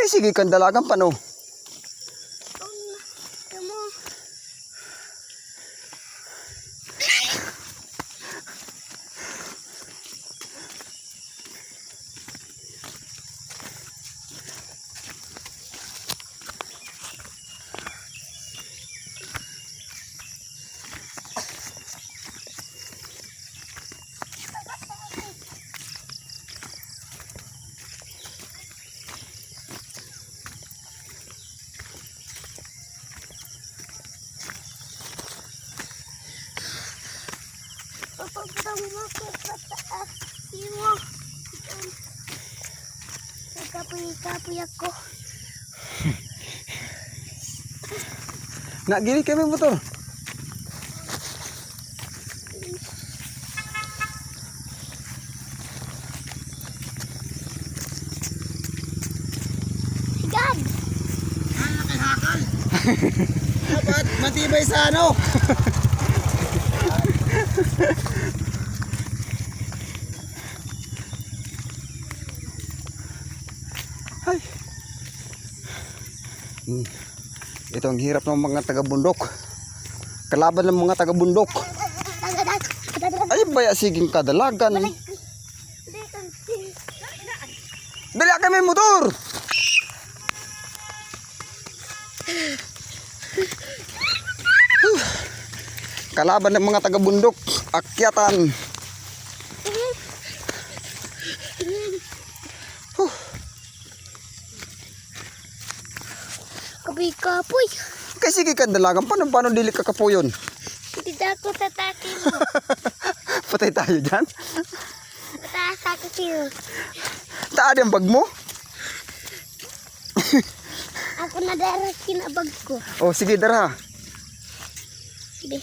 Kay sige kan dalagan pa no. Papagpang mo ko pataas. Iwo. Nagkapuy ako. Nak gini kami motor. Gag. Hakal. Dapat matibay sa ano. Ay. Ito ang hirap ng mga taga-bundok. Kalaban ng mga taga-bundok. Ay, baya siging kadalagan. Dali kami motor. Kalaban ng mga taga-bundok. Akyatan. Kapoy. Kasi sige kadalagan. Paano dili ka kapuyon? Hindi ako tatakin mo. Patay tayo dyan. Tatakin mo. Taad yung bag mo. Ako na darat kinabag ko. Oh, sige dara. Sige.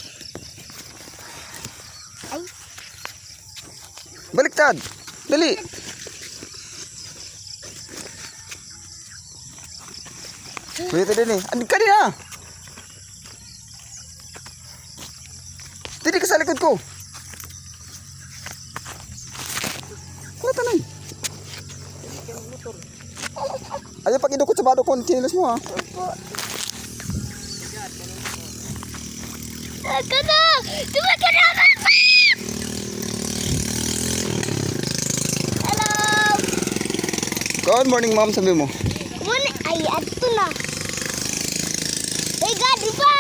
Ay. Baliktad. Dali. Pwede din eh. Anig ka din ha. Dili ka sa likod ko. Kuha tanong. Ayaw pag idukot sa bado ko. Kinilos mo ha. Opo. Ako na! Tumakan ako! Hello! Good morning ma'am, sabi mo. Muna, ay, ato na. Hey, God, iba!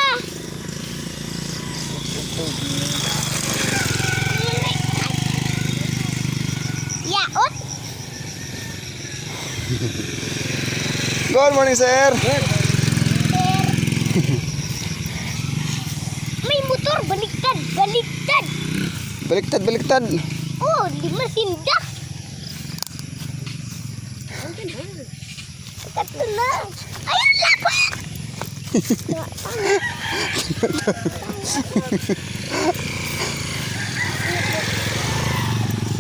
Yaot! Good morning sir. May motor, baliktad! Baliktad. Oh, 5 sindak! Tatlo na! Ayun, lapit!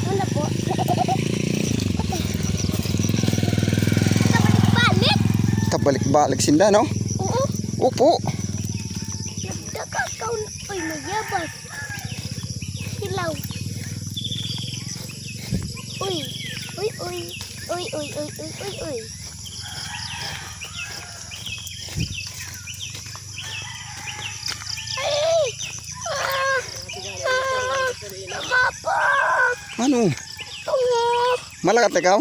Wala po. Balik! Kabalik-balik sinda no? Oo. Upo. Nagdakakaw na pa'y magyabas. Hilaw. Uy. Uy. Ay! Mapa! Ano? Tungo! Malakat ikaw?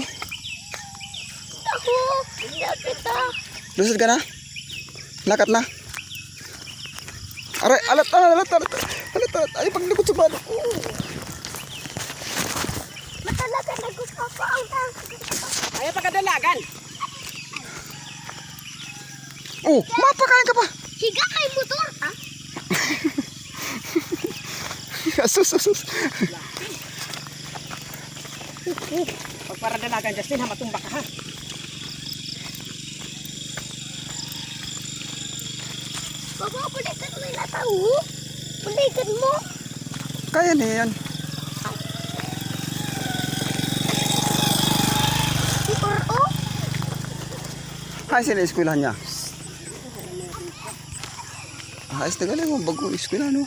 Ako! Lapit ah! Lusod ka na? Lakat na? Aray, alat. Ay, paglikod sa bado. Matalaga na gusto ko ang Ayaw pagkadalagan. Oh, mapakain ka pa. higa kay motor ah! Sus. Pag para dalagan, Justin, ha, matumba ka ha. Baba, pulikan mo yung natawo. Pulikan mo. Kaya na yan. Si Oro. Ay, sila eskwelahan niya. Ayos na galing mo, bagong eskwela no.